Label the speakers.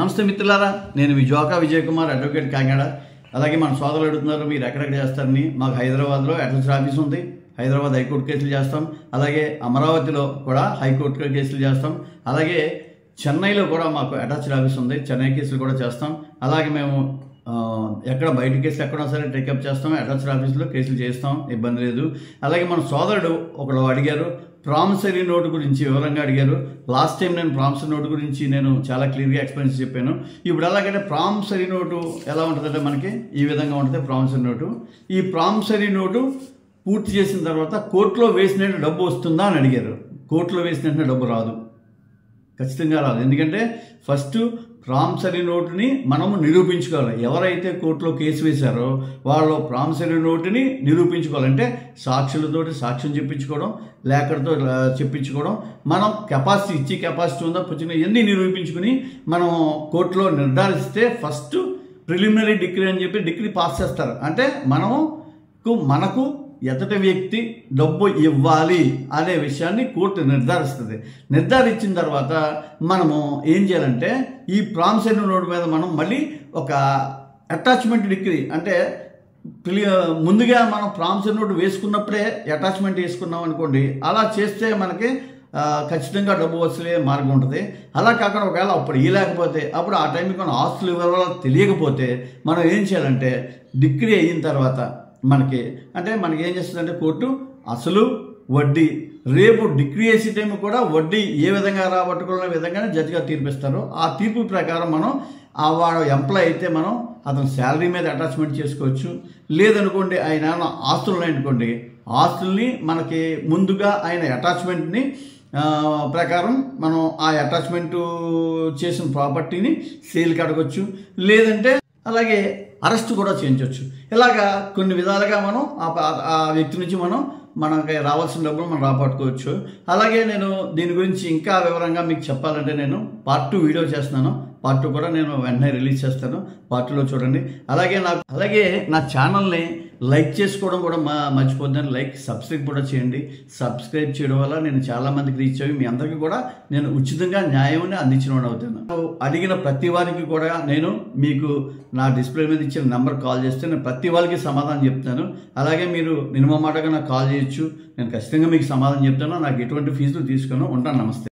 Speaker 1: నమస్తే మిత్రులారా, నేను విజోకా విజయ్ కుమార్ అడ్వకేట్ కాకినాడ. అలాగే మన సోదరులు అడుగుతున్నారు మీరు ఎక్కడెక్కడ చేస్తారని. మాకు హైదరాబాద్లో అటెండెన్స్ ఆఫీస్ ఉంది. హైదరాబాద్ హైకోర్టు కేసులు చేస్తాం. అలాగే అమరావతిలో కూడా హైకోర్టు కేసులు చేస్తాం. అలాగే చెన్నైలో కూడా మాకు అటాచ్డ్ ఆఫీస్ ఉంది. చెన్నై కేసులు కూడా చేస్తాం. అలాగే మేము ఎక్కడ బయట కేసులు ఎక్కడో సరే టేకప్ చేస్తాం. అటాచ్డ్ ఆఫీస్లో కేసులు చేస్తాం, ఇబ్బంది లేదు. అలాగే మన సోదరుడు ఒకడు అడిగారు, ప్రామిసరీ నోటు గురించి వివరంగా అడిగారు. లాస్ట్ టైం నేను ప్రామిసరీ నోటు గురించి నేను చాలా క్లియర్గా ఎక్స్ప్లెయిన్ చెప్పాను. ఇప్పుడు ఎలాగంటే ప్రామిసరీ నోటు ఎలా ఉంటుందంటే మనకి ఈ విధంగా ఉంటుంది. ప్రామిసరీ నోటు, ఈ ప్రామిసరీ నోటు పూర్తి చేసిన తర్వాత కోర్టులో వేసినట్టు డబ్బు వస్తుందా అని అడిగారు. కోర్టులో వేసినట్టు డబ్బు రాదు, ఖచ్చితంగా రాదు. ఎందుకంటే ఫస్ట్ ప్రామిసరీ నోటుని మనము నిరూపించుకోవాలి. ఎవరైతే కోర్టులో కేసు వేశారో వాళ్ళు ప్రామిసరీ నోటుని నిరూపించుకోవాలంటే సాక్షులతోటి సాక్ష్యం చెప్పించుకోవడం, లేఖలతో చెప్పించుకోవడం, మనం కెపాసిటీ ఇచ్చి కెపాసిటీ ఉందా పుచ్చిన ఇవన్నీ నిరూపించుకుని మనం కోర్టులో నిర్ధారిస్తే ఫస్ట్ ప్రిలిమినరీ డిగ్రీ అని చెప్పి డిగ్రీ పాస్ చేస్తారు. అంటే మనకు ఎతటి వ్యక్తి డబ్బు ఇవ్వాలి అనే విషయాన్ని కోర్టు నిర్ధారిస్తుంది. నిర్ధారించిన తర్వాత మనము ఏం చేయాలంటే ఈ ప్రామిసరీ నోటు మీద మనం మళ్ళీ ఒక అటాచ్మెంట్ డిగ్రీ, అంటే ముందుగా మనం ప్రామిసరీ నోటు వేసుకున్నప్పుడే అటాచ్మెంట్ వేసుకున్నాం అనుకోండి, అలా చేస్తే మనకి ఖచ్చితంగా డబ్బు వసూలే మార్గం ఉంటుంది. అలా కాకుండా ఒకవేళ అప్పుడు ఇవ్వలేకపోతే, అప్పుడు ఆ టైంకి మనం ఆస్తులు వివరాలు తెలియకపోతే మనం ఏం చేయాలంటే డిగ్రీ అయిన తర్వాత మనకి ఏం చేస్తుందంటే కోర్టు అసలు వడ్డీ రేపు డిగ్రీ వేసే టైం కూడా వడ్డీ ఏ విధంగా రాబట్టుకున్న విధంగానే జడ్జిగా తీర్పిస్తారు. ఆ తీర్పు ప్రకారం మనం వాడు ఎంప్లాయ్ అయితే మనం అతని శాలరీ మీద అటాచ్మెంట్ చేసుకోవచ్చు. లేదనుకోండి ఆయన ఆస్తులు ఉన్నాయనుకోండి, ఆస్తుల్ని మనకి ముందుగా ఆయన అటాచ్మెంట్ని ప్రకారం మనం ఆ అటాచ్మెంట్ చేసిన ప్రాపర్టీని సేల్కి అడగొచ్చు. లేదంటే అలాగే అరెస్ట్ కూడా చేయించవచ్చు. ఇలాగా కొన్ని విధాలుగా మనం ఆ వ్యక్తి నుంచి మనకి రావాల్సిన డబ్బులు మనం రాబట్టుకోవచ్చు. అలాగే నేను దీని గురించి ఇంకా వివరంగా మీకు చెప్పాలంటే నేను పార్ట్ 2 వీడియో చేస్తున్నాను. పార్ట్ 2 కూడా నేను వెంటనే రిలీజ్ చేస్తాను. పార్ట్ 2లో చూడండి. అలాగే నా ఛానల్ని లైక్ చేసుకోవడం కూడా మర్చిపోద్దని, లైక్ సబ్స్క్రైబ్ కూడా చేయండి. సబ్స్క్రైబ్ చేయడం వల్ల నేను చాలామందికి రీచ్ అయ్యి మీ అందరికీ కూడా నేను ఉచితంగా న్యాయాన్ని అందించిన వాడు అవుతాను. అడిగిన ప్రతి వారికి కూడా నేను మీకు నా డిస్ప్లే మీద ఇచ్చిన నెంబర్ కాల్ చేస్తే నేను ప్రతి వాళ్ళకి సమాధానం చెప్తాను. అలాగే మీరు మినిమం మాటగా నాకు కాల్ చేయొచ్చు, నేను ఖచ్చితంగా మీకు సమాధానం చెప్తాను. నాకు ఎటువంటి ఫీజులు తీసుకోను. ఉంటాను. నమస్తే.